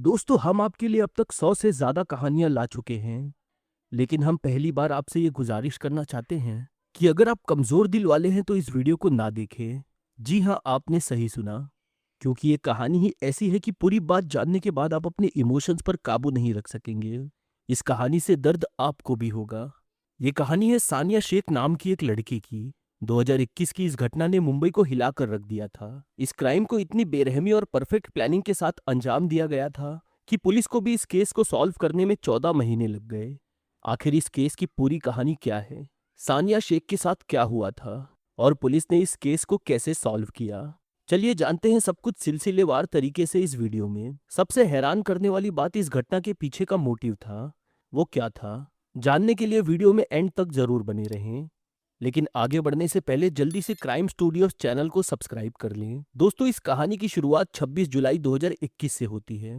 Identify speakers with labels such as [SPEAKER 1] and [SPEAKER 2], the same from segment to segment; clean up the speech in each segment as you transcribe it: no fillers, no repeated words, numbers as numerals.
[SPEAKER 1] दोस्तों, हम आपके लिए अब तक 100 से ज़्यादा कहानियां ला चुके हैं, लेकिन हम पहली बार आपसे ये गुजारिश करना चाहते हैं कि अगर आप कमज़ोर दिल वाले हैं तो इस वीडियो को ना देखें। जी हाँ, आपने सही सुना, क्योंकि ये कहानी ही ऐसी है कि पूरी बात जानने के बाद आप अपने इमोशंस पर काबू नहीं रख सकेंगे। इस कहानी से दर्द आपको भी होगा। ये कहानी है सानिया शेख नाम की एक लड़की की। 2021 की इस घटना ने मुंबई को हिलाकर रख दिया था। इस क्राइम को इतनी बेरहमी और परफेक्ट प्लानिंग के साथ अंजाम दिया गया था कि पुलिस को भी इस केस को सॉल्व करने में 14 महीने लग गए। आखिर इस केस की पूरी कहानी क्या है, सानिया शेख के साथ क्या हुआ था और पुलिस ने इस केस को कैसे सॉल्व किया, चलिए जानते हैं सब कुछ सिलसिलेवार तरीके से इस वीडियो में। सबसे हैरान करने वाली बात इस घटना के पीछे का मोटिव था। वो क्या था, जानने के लिए वीडियो में एंड तक जरूर बने रहें। लेकिन आगे बढ़ने से पहले जल्दी से क्राइम स्टूडियोज चैनल को सब्सक्राइब कर लें। दोस्तों, इस कहानी की शुरुआत 26 जुलाई 2021 से होती है।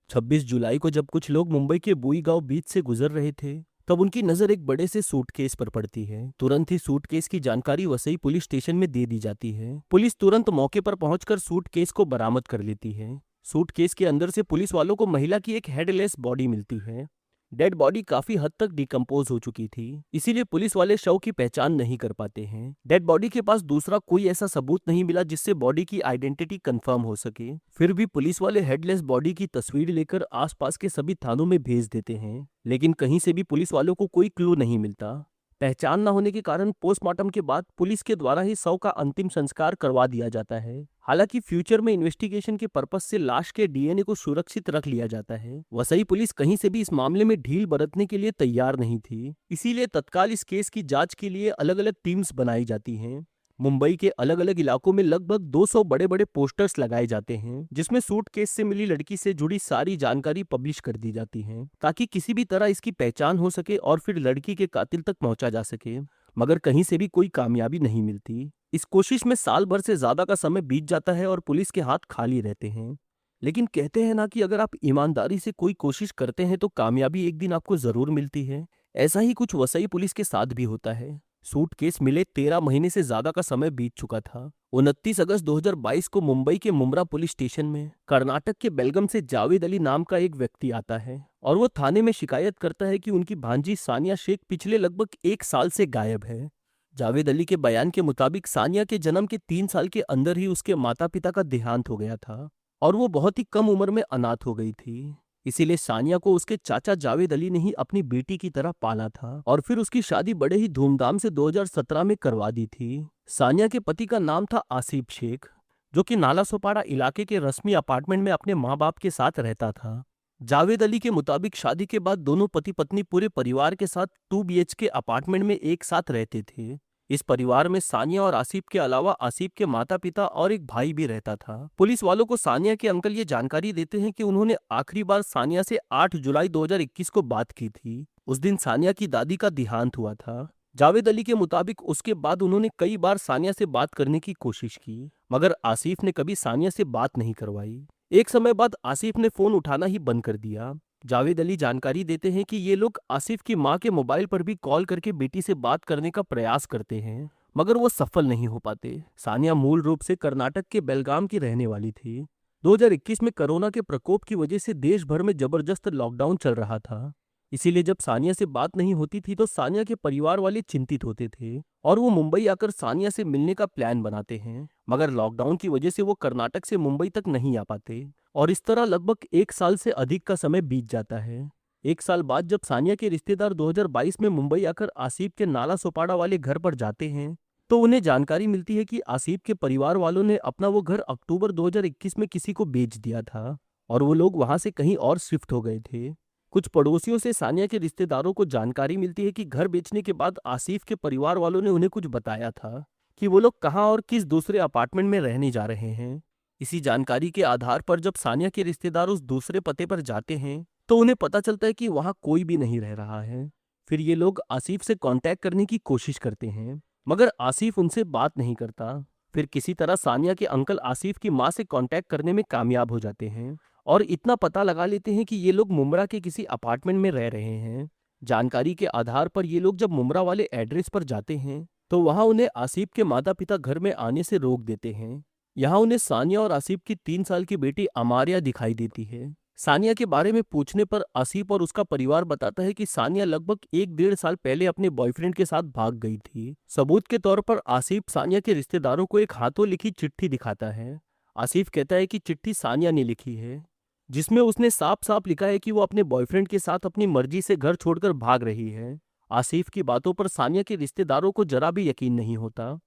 [SPEAKER 1] 26 जुलाई को जब कुछ लोग मुंबई के बुई गांव बीच से गुजर रहे थे, तब उनकी नजर एक बड़े से सूटकेस पर पड़ती है। तुरंत ही सूटकेस की जानकारी वसई पुलिस स्टेशन में दे दी जाती है। पुलिस तुरंत मौके पर पहुंचकर सूटकेस को बरामद कर लेती है। सूटकेस के अंदर से पुलिस वालों को महिला की एक हेडलेस बॉडी मिलती है। डेड बॉडी काफी हद तक डिकम्पोज हो चुकी थी, इसीलिए पुलिस वाले शव की पहचान नहीं कर पाते हैं। डेड बॉडी के पास दूसरा कोई ऐसा सबूत नहीं मिला जिससे बॉडी की आइडेंटिटी कंफर्म हो सके। फिर भी पुलिस वाले हेडलेस बॉडी की तस्वीर लेकर आसपास के सभी थानों में भेज देते हैं, लेकिन कहीं से भी पुलिस वालों को कोई क्लू नहीं मिलता। पहचान न होने के कारण पोस्टमार्टम के बाद पुलिस के द्वारा ही शव का अंतिम संस्कार करवा दिया जाता है। हालांकि फ्यूचर में इन्वेस्टिगेशन के पर्पस से लाश के डीएनए को सुरक्षित रख लिया जाता है। वसई पुलिस कहीं से भी इस मामले में ढील बरतने के लिए तैयार नहीं थी, इसीलिए तत्काल इस केस की जांच के लिए अलग अलग टीम्स बनाई जाती हैं। मुंबई के अलग अलग इलाकों में लगभग 200 बड़े बड़े पोस्टर्स लगाए जाते हैं, जिसमें सूटकेस से मिली लड़की से जुड़ी सारी जानकारी पब्लिश कर दी जाती है, ताकि किसी भी तरह इसकी पहचान हो सके और फिर लड़की के कातिल तक पहुंचा जा सके। मगर कहीं से भी कोई कामयाबी नहीं मिलती। इस कोशिश में साल भर से ज्यादा का समय बीत जाता है और पुलिस के हाथ खाली रहते हैं। लेकिन कहते हैं ना कि अगर आप ईमानदारी से कोई कोशिश करते हैं तो कामयाबी एक दिन आपको जरूर मिलती है। ऐसा ही कुछ वसई पुलिस के साथ भी होता है। सूटकेस मिले 13 महीने से ज्यादा का समय बीत चुका था। 29 अगस्त 2022 को मुंबई के मुम्रा पुलिस स्टेशन में कर्नाटक के बेलगम से जावेद अली नाम का एक व्यक्ति आता है और वो थाने में शिकायत करता है कि उनकी भांजी सानिया शेख पिछले लगभग 1 साल से गायब है। जावेद अली के बयान के मुताबिक सानिया के जन्म के 3 साल के अंदर ही उसके माता पिता का देहांत हो गया था और वो बहुत ही कम उम्र में अनाथ हो गई थी। इसीलिए सानिया को उसके चाचा जावेद अली ने ही अपनी बेटी की तरह पाला था और फिर उसकी शादी बड़े ही धूमधाम से 2017 में करवा दी थी। सानिया के पति का नाम था आसिफ शेख, जो कि नाला सोपाड़ा इलाके के रस्मी अपार्टमेंट में अपने माँ बाप के साथ रहता था। जावेद अली के मुताबिक शादी के बाद दोनों पति पत्नी पूरे परिवार के साथ 2 BHK अपार्टमेंट में एक साथ रहते थे। इस परिवार में सानिया और आसिफ के अलावा आसिफ के माता पिता और एक भाई भी रहता था। पुलिस वालों को सानिया के अंकल ये जानकारी देते हैं कि उन्होंने आखिरी बार सानिया से 8 जुलाई 2021 को बात की थी। उस दिन सानिया की दादी का देहांत हुआ था। जावेद अली के मुताबिक उसके बाद उन्होंने कई बार सानिया से बात करने की कोशिश की, मगर आसिफ ने कभी सानिया से बात नहीं करवाई। एक समय बाद आसिफ ने फोन उठाना ही बंद कर दिया। जावेद अली जानकारी देते हैं कि ये लोग आसिफ की मां के मोबाइल पर भी कॉल करके बेटी से बात करने का प्रयास करते हैं, मगर वो सफल नहीं हो पाते। सानिया मूल रूप से कर्नाटक के बेलगाम की रहने वाली थी। 2021 में कोरोना के प्रकोप की वजह से देश भर में जबरदस्त लॉकडाउन चल रहा था। इसीलिए जब सानिया से बात नहीं होती थी तो सानिया के परिवार वाले चिंतित होते थे और वो मुंबई आकर सानिया से मिलने का प्लान बनाते हैं, मगर लॉकडाउन की वजह से वो कर्नाटक से मुंबई तक नहीं आ पाते और इस तरह लगभग 1 साल से अधिक का समय बीत जाता है। 1 साल बाद जब सानिया के रिश्तेदार 2022 में मुंबई आकर आसिफ के नाला सोपाड़ा वाले घर पर जाते हैं, तो उन्हें जानकारी मिलती है कि आसिफ के परिवार वालों ने अपना वो घर अक्टूबर 2021 में किसी को बेच दिया था और वो लोग वहां से कहीं और शिफ्ट हो गए थे। कुछ पड़ोसियों से सानिया के रिश्तेदारों को जानकारी मिलती है कि घर बेचने के बाद आसिफ के परिवार वालों ने उन्हें कुछ बताया था कि वो लोग कहाँ और किस दूसरे अपार्टमेंट में रहने जा रहे हैं। इसी जानकारी के आधार पर जब सानिया के रिश्तेदार उस दूसरे पते पर जाते हैं तो उन्हें पता चलता है कि वहां कोई भी नहीं रह रहा है। फिर ये लोग आसिफ से कांटेक्ट करने की कोशिश करते हैं, मगर आसिफ उनसे बात नहीं करता। फिर किसी तरह सानिया के अंकल आसिफ की मां से कांटेक्ट करने में कामयाब हो जाते हैं और इतना पता लगा लेते हैं कि ये लोग मुम्रा के किसी अपार्टमेंट में रह रहे हैं। जानकारी के आधार पर ये लोग जब मुम्रा वाले एड्रेस पर जाते हैं तो वहां उन्हें आसिफ के माता पिता घर में आने से रोक देते हैं। यहाँ उन्हें सानिया और आसिफ की 3 साल की बेटी अमारिया दिखाई देती है। सानिया के बारे में पूछने पर आसिफ और उसका परिवार बताता है कि सानिया लगभग 1-1.5 साल पहले अपने बॉयफ्रेंड के साथ भाग गई थी। सबूत के तौर पर आसिफ सानिया के रिश्तेदारों को एक हाथों लिखी चिट्ठी दिखाता है। आसिफ कहता है कि चिट्ठी सानिया ने लिखी है, जिसमें उसने साफ साफ लिखा है कि वो अपने बॉयफ्रेंड के साथ अपनी मर्जी से घर छोड़कर भाग रही है। आसिफ की बातों पर सानिया के रिश्तेदारों को जरा भी यकीन नहीं होता।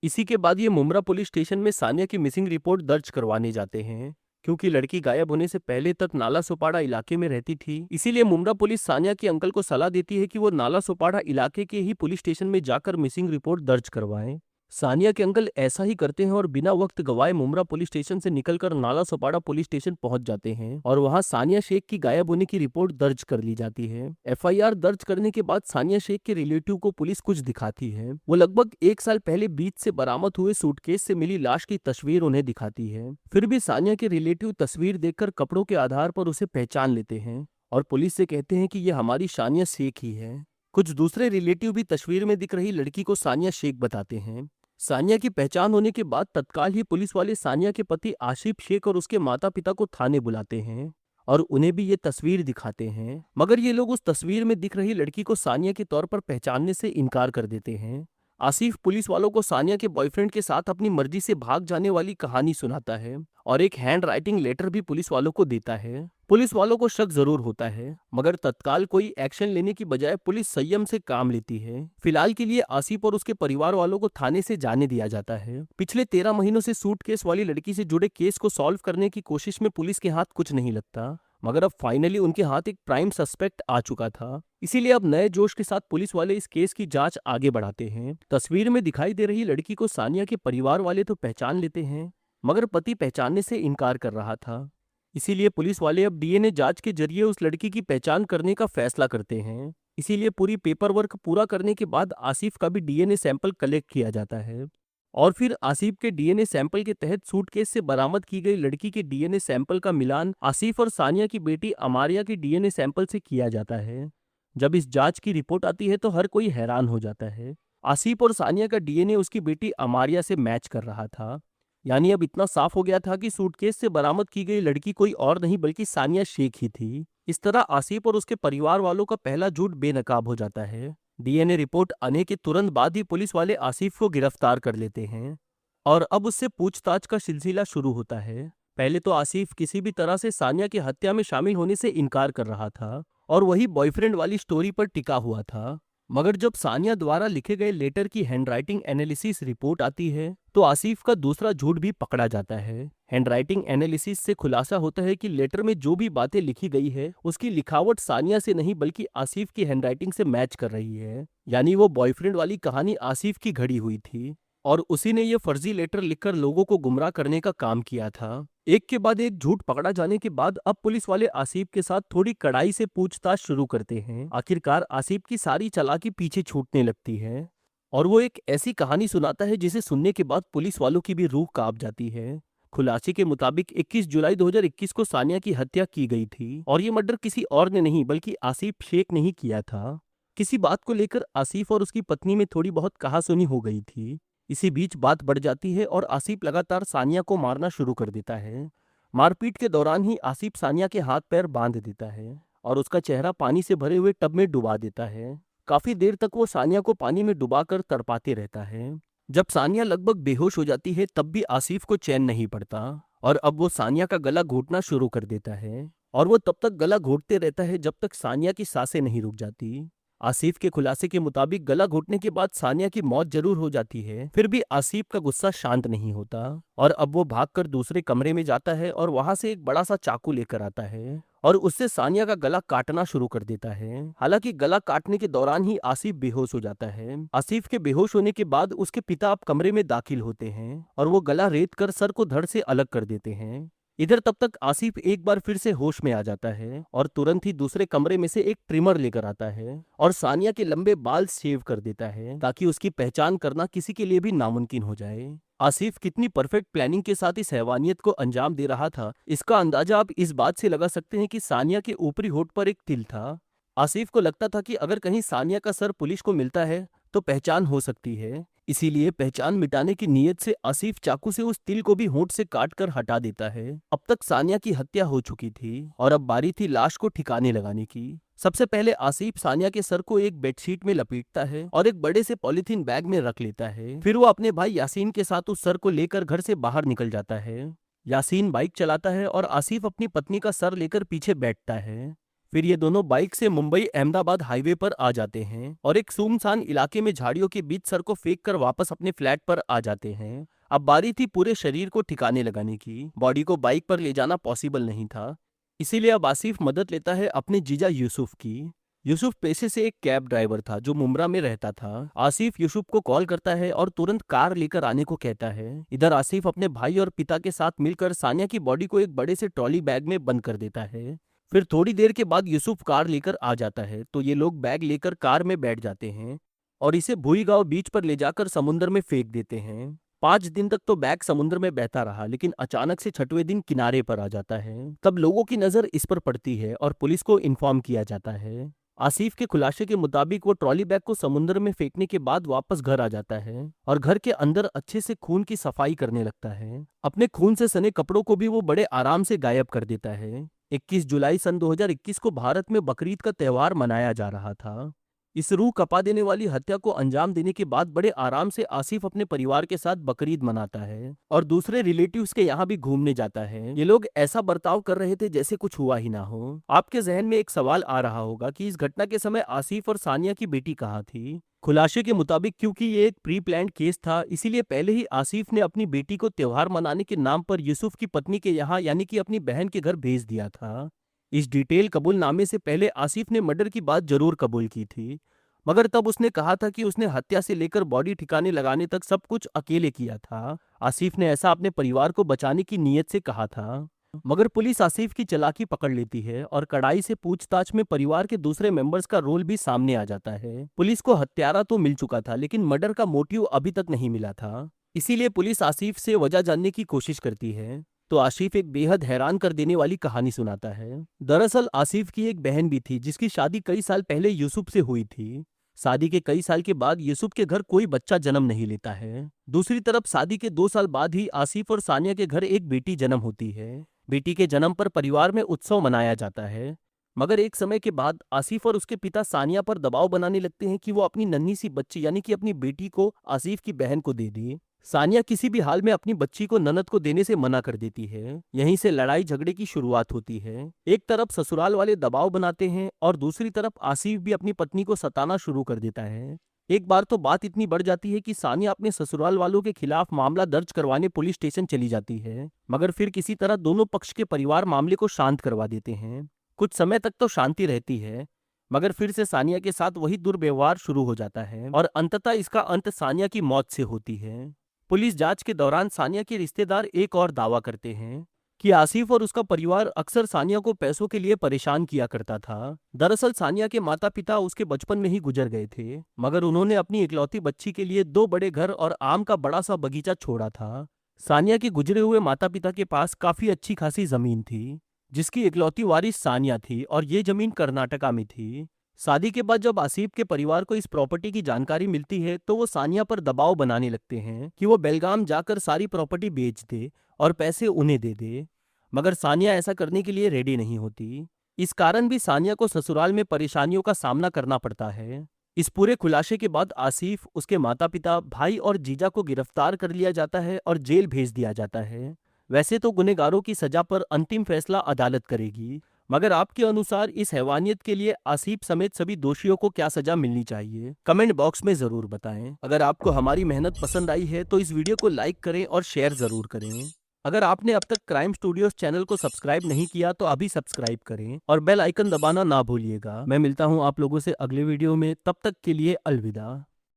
[SPEAKER 1] इसी के बाद ये मुमरा पुलिस स्टेशन में सानिया की मिसिंग रिपोर्ट दर्ज करवाने जाते हैं। क्योंकि लड़की गायब होने से पहले तक नाला सोपाड़ा इलाके में रहती थी, इसीलिए मुमरा पुलिस सानिया के अंकल को सलाह देती है कि वो नाला सोपाड़ा इलाके के ही पुलिस स्टेशन में जाकर मिसिंग रिपोर्ट दर्ज करवाएं। सानिया के अंकल ऐसा ही करते हैं और बिना वक्त गवाए मुमरा पुलिस स्टेशन से निकलकर नाला सोपाड़ा पुलिस स्टेशन पहुंच जाते हैं और वहां सानिया शेख की गायब होने की रिपोर्ट दर्ज कर ली जाती है। एफआईआर दर्ज करने के बाद सानिया शेख के रिलेटिव को पुलिस कुछ दिखाती है। वो लगभग 1 साल पहले बीच से बरामद हुए सूटकेस से मिली लाश की तस्वीर उन्हें दिखाती है। फिर भी सानिया के रिलेटिव तस्वीर देखकर कपड़ों के आधार पर उसे पहचान लेते हैं और पुलिस से कहते हैं कि यह हमारी सानिया शेख ही है। कुछ दूसरे रिलेटिव भी तस्वीर में दिख रही लड़की को सानिया शेख बताते हैं। सानिया की पहचान होने के बाद तत्काल ही पुलिस वाले सानिया के पति आसिफ शेख और उसके माता पिता को थाने बुलाते हैं और उन्हें भी ये तस्वीर दिखाते हैं, मगर ये लोग उस तस्वीर में दिख रही लड़की को सानिया के तौर पर पहचानने से इनकार कर देते हैं। आसिफ पुलिस वालों को सानिया के बॉयफ्रेंड के साथ अपनी मर्जी से भाग जाने वाली कहानी सुनाता है और एक हैंड राइटिंग लेटर भी पुलिस वालों को देता है। पुलिस वालों को शक जरूर होता है, मगर तत्काल कोई एक्शन लेने की बजाय पुलिस संयम से काम लेती है। फिलहाल के लिए आसिफ और उसके परिवार वालों को थाने से जाने दिया जाता है। पिछले 13 महीनों से सूटकेस वाली लड़की से जुड़े केस को सॉल्व करने की कोशिश में पुलिस के हाथ कुछ नहीं लगता, मगर अब फाइनली उनके हाथ एक प्राइम सस्पेक्ट आ चुका था। इसीलिए अब नए जोश के साथ पुलिस वाले इस केस की जांच आगे बढ़ाते हैं। तस्वीर में दिखाई दे रही लड़की को सानिया के परिवार वाले तो पहचान लेते हैं, मगर पति पहचानने से इनकार कर रहा था। इसीलिए पुलिस वाले अब डीएनए जांच के जरिए उस लड़की की पहचान करने का फैसला करते हैं। इसीलिए पूरी पेपर वर्क पूरा करने के बाद आसिफ का भी डीएनए सैंपल कलेक्ट किया जाता है और फिर आसिफ के डीएनए सैंपल के तहत सूटकेस से बरामद की गई लड़की के डीएनए सैंपल का मिलान आसिफ और सानिया की बेटी अमारिया के डीएनए सैंपल से किया जाता है। जब इस जांच की रिपोर्ट आती है तो हर कोई हैरान हो जाता है। आसिफ और सानिया का डीएनए उसकी बेटी अमारिया से मैच कर रहा था। यानी अब इतना साफ हो गया था कि सूटकेस से बरामद की गई लड़की कोई और नहीं बल्कि सानिया शेख ही थी। इस तरह आसिफ और उसके परिवार वालों का पहला झूठ बेनकाब हो जाता है। डीएनए रिपोर्ट आने के तुरंत बाद ही पुलिस वाले आसिफ को गिरफ्तार कर लेते हैं और अब उससे पूछताछ का सिलसिला शुरू होता है। पहले तो आसिफ किसी भी तरह से सानिया की हत्या में शामिल होने से इनकार कर रहा था और वही बॉयफ्रेंड वाली स्टोरी पर टिका हुआ था, मगर जब सानिया द्वारा लिखे गए लेटर की हैंडराइटिंग एनालिसिस रिपोर्ट आती है तो आसिफ का दूसरा झूठ भी पकड़ा जाता है। हैंडराइटिंग एनालिसिस से खुलासा होता है कि लेटर में जो भी बातें लिखी गई है उसकी लिखावट सानिया से नहीं बल्कि आसिफ की हैंडराइटिंग से मैच कर रही है। यानी वो बॉयफ्रेंड वाली कहानी आसिफ की घड़ी हुई थी और उसी ने ये फर्जी लेटर लिखकर लोगों को गुमराह करने का काम किया था। एक के बाद एक झूठ पकड़ा जाने के बाद अब पुलिस वाले आसिफ के साथ थोड़ी कड़ाई से पूछताछ शुरू करते हैं। आखिरकार आसिफ की सारी चालाकी पीछे छूटने लगती है और वो एक ऐसी कहानी सुनाता है जिसे सुनने के बाद पुलिस वालों की भी रूह कांप जाती है। खुलासे के मुताबिक 21 जुलाई 2021 को सानिया की हत्या की गई थी और ये मर्डर किसी और ने नहीं बल्कि आसिफ शेख ने ही किया था। किसी बात को लेकर आसिफ और उसकी पत्नी में थोड़ी बहुत कहासुनी हो गई थी। इसी बीच बात बढ़ जाती है और आसिफ लगातार सानिया को मारना शुरू कर देता है। मारपीट के दौरान ही आसिफ सानिया के हाथ पैर बांध देता है और उसका चेहरा पानी से भरे हुए टब में डुबा देता है। काफी देर तक वो सानिया को पानी में डुबाकर तड़पाते रहता है। जब सानिया लगभग बेहोश हो जाती है तब भी आसिफ को चैन नहीं पड़ता और अब वो सानिया का गला घोटना शुरू कर देता है और वो तब तक गला घोटते रहता है जब तक सानिया की सांसें नहीं रुक जाती। आसिफ के खुलासे के मुताबिक गला घोटने के बाद सानिया की मौत जरूर हो जाती है, फिर भी आसिफ का गुस्सा शांत नहीं होता और अब वो भागकर दूसरे कमरे में जाता है और वहां से एक बड़ा सा चाकू लेकर आता है और उससे सानिया का गला काटना शुरू कर देता है। हालांकि गला काटने के दौरान ही आसिफ बेहोश हो जाता है। आसिफ के बेहोश होने के बाद उसके पिता अब कमरे में दाखिल होते हैं और वो गला रेत कर सर को धड़ से अलग कर देते हैं। इधर तब तक आसिफ एक बार फिर से होश में आ जाता है और तुरंत ही दूसरे कमरे में से एक ट्रिमर लेकर आता है और सानिया के लंबे बाल शेव कर देता है ताकि उसकी पहचान करना किसी के लिए भी नामुमकिन हो जाए। आसिफ कितनी परफेक्ट प्लानिंग के साथ इस हैवानियत को अंजाम दे रहा था इसका अंदाजा आप इस बात से लगा सकते हैं कि सानिया के ऊपरी होठ पर एक तिल था। आसिफ को लगता था कि अगर कहीं सानिया का सर पुलिस को मिलता है तो पहचान हो सकती है, इसीलिए पहचान मिटाने की नीयत से आसिफ चाकू से उस तिल को भी होंठ से काट कर हटा देता है। अब तक सानिया की हत्या हो चुकी थी और अब बारी थी लाश को ठिकाने लगाने की। सबसे पहले आसिफ सानिया के सर को एक बेडशीट में लपेटता है और एक बड़े से पॉलीथीन बैग में रख लेता है। फिर वो अपने भाई यासीन के साथ उस सर को लेकर घर से बाहर निकल जाता है। यासीन बाइक चलाता है और आसिफ अपनी पत्नी का सर लेकर पीछे बैठता है। फिर ये दोनों बाइक से मुंबई अहमदाबाद हाईवे पर आ जाते हैं और एक सुनसान इलाके में झाड़ियों के बीच सर को फेंक कर वापस अपने फ्लैट पर आ जाते हैं। अब बारी थी पूरे शरीर को ठिकाने लगाने की। बॉडी को बाइक पर ले जाना पॉसिबल नहीं था, इसीलिए अब आसिफ मदद लेता है अपने जीजा यूसुफ की। यूसुफ पेशे से एक कैब ड्राइवर था जो मुमरा में रहता था। आसिफ यूसुफ को कॉल करता है और तुरंत कार लेकर आने को कहता है। इधर आसिफ अपने भाई और पिता के साथ मिलकर सानिया की बॉडी को एक बड़े से ट्रॉली बैग में बंद कर देता है। फिर थोड़ी देर के बाद यूसुफ कार लेकर आ जाता है तो ये लोग बैग लेकर कार में बैठ जाते हैं और इसे भूईगांव बीच पर ले जाकर समुद्र में फेंक देते हैं। 5 दिन तक तो बैग समुद्र में बहता रहा, लेकिन अचानक से छठवें दिन किनारे पर आ जाता है। तब लोगों की नजर इस पर पड़ती है और पुलिस को इन्फॉर्म किया जाता है। आसिफ के खुलासे के मुताबिक वो ट्रॉली बैग को समुद्र में फेंकने के बाद वापस घर आ जाता है और घर के अंदर अच्छे से खून की सफाई करने लगता है। अपने खून से सने कपड़ों को भी वो बड़े आराम से गायब कर देता है। 21 जुलाई सन 2021 को भारत में बकरीद का त्योहार मनाया जा रहा था। इस रूह कपा देने वाली हत्या को अंजाम देने के बाद बड़े आराम से आसिफ अपने परिवार के साथ बकरीद मनाता है और दूसरे रिलेटिव्स के यहाँ भी घूमने जाता है। ये लोग ऐसा बर्ताव कर रहे थे जैसे कुछ हुआ ही ना हो। आपके जहन में एक सवाल आ रहा होगा कि इस घटना के समय आसिफ और सानिया की बेटी कहाँ थी। खुलासे के मुताबिक क्योंकि ये एक प्री प्लान्ड केस था, इसीलिए पहले ही आसिफ ने अपनी बेटी को त्योहार मनाने के नाम पर यूसुफ की पत्नी के यहाँ यानी कि अपनी बहन के घर भेज दिया था। इस डिटेल कबूलनामे से पहले आसिफ ने मर्डर की बात जरूर कबूल की थी, मगर तब उसने कहा था कि उसने हत्या से लेकर बॉडी ठिकाने लगाने तक सब कुछ अकेले किया था। आसिफ ने ऐसा अपने परिवार को बचाने की नीयत से कहा था। मगर पुलिस आसिफ की चालाकी पकड़ लेती है और कड़ाई से पूछताछ में परिवार के दूसरे मेंबर्स का रोल भी सामने आ जाता है। पुलिस को हत्यारा तो मिल चुका था, लेकिन मर्डर का मोटिव अभी तक नहीं मिला था। इसीलिए पुलिस आसिफ से वजह जानने की कोशिश करती है तो आसिफ एक बेहद हैरान कर देने वाली कहानी सुनाता है। दरअसल आसिफ की एक बहन भी थी जिसकी शादी कई साल पहले यूसुफ से हुई थी। शादी के कई साल के बाद यूसुफ के घर कोई बच्चा जन्म नहीं लेता है। दूसरी तरफ शादी के 2 साल बाद ही आसिफ और सानिया के घर एक बेटी जन्म होती है। बेटी के जन्म पर परिवार में उत्सव मनाया जाता है, मगर एक समय के बाद आसिफ और उसके पिता सानिया पर दबाव बनाने लगते हैं कि वो अपनी नन्ही सी बच्ची यानी कि अपनी बेटी को आसिफ की बहन को दे दे। सानिया किसी भी हाल में अपनी बच्ची को ननद को देने से मना कर देती है। यहीं से लड़ाई झगड़े की शुरुआत होती है। एक तरफ ससुराल वाले दबाव बनाते हैं और दूसरी तरफ आसिफ भी अपनी पत्नी को सताना शुरू कर देता है। एक बार तो बात इतनी बढ़ जाती है कि सानिया अपने ससुराल वालों के खिलाफ मामला दर्ज करवाने पुलिस स्टेशन चली जाती है, मगर फिर किसी तरह दोनों पक्ष के परिवार मामले को शांत करवा देते हैं। कुछ समय तक तो शांति रहती है, मगर फिर से सानिया के साथ वही दुर्व्यवहार शुरू हो जाता है और अंततः इसका अंत सानिया की मौत से होती है। पुलिस जांच के दौरान सानिया के रिश्तेदार एक और दावा करते हैं कि आसिफ और उसका परिवार अक्सर सानिया को पैसों के लिए परेशान किया करता था। दरअसल सानिया के माता पिता उसके बचपन में ही गुजर गए थे, मगर उन्होंने अपनी इकलौती बच्ची के लिए 2 बड़े घर और आम का बड़ा सा बगीचा छोड़ा था। सानिया के गुजरे हुए माता पिता के पास काफी अच्छी खासी जमीन थी, जिसकी इकलौती वारिस सानिया थी और ये जमीन कर्नाटका में थी। शादी के बाद जब आसिफ के परिवार को इस प्रॉपर्टी की जानकारी मिलती है तो वो सानिया पर दबाव बनाने लगते हैं कि वो बेलगाम जाकर सारी प्रॉपर्टी बेच दे और पैसे उन्हें दे दे, मगर सानिया ऐसा करने के लिए रेडी नहीं होती। इस कारण भी सानिया को ससुराल में परेशानियों का सामना करना पड़ता है। इस पूरे खुलासे के बाद आसिफ, उसके माता पिता, भाई और जीजा को गिरफ्तार कर लिया जाता है और जेल भेज दिया जाता है। वैसे तो गुनहगारों की सजा पर अंतिम फैसला अदालत करेगी, मगर आपके अनुसार इस हैवानियत के लिए आसिफ समेत सभी दोषियों को क्या सजा मिलनी चाहिए, कमेंट बॉक्स में जरूर बताएं। अगर आपको हमारी मेहनत पसंद आई है तो इस वीडियो को लाइक करें और शेयर जरूर करें। अगर आपने अब तक क्राइम स्टूडियोज चैनल को सब्सक्राइब नहीं किया तो अभी सब्सक्राइब करें और बेल आइकन दबाना ना भूलिएगा। मैं मिलता हूं आप लोगों से अगले वीडियो में, तब तक के लिए अलविदा।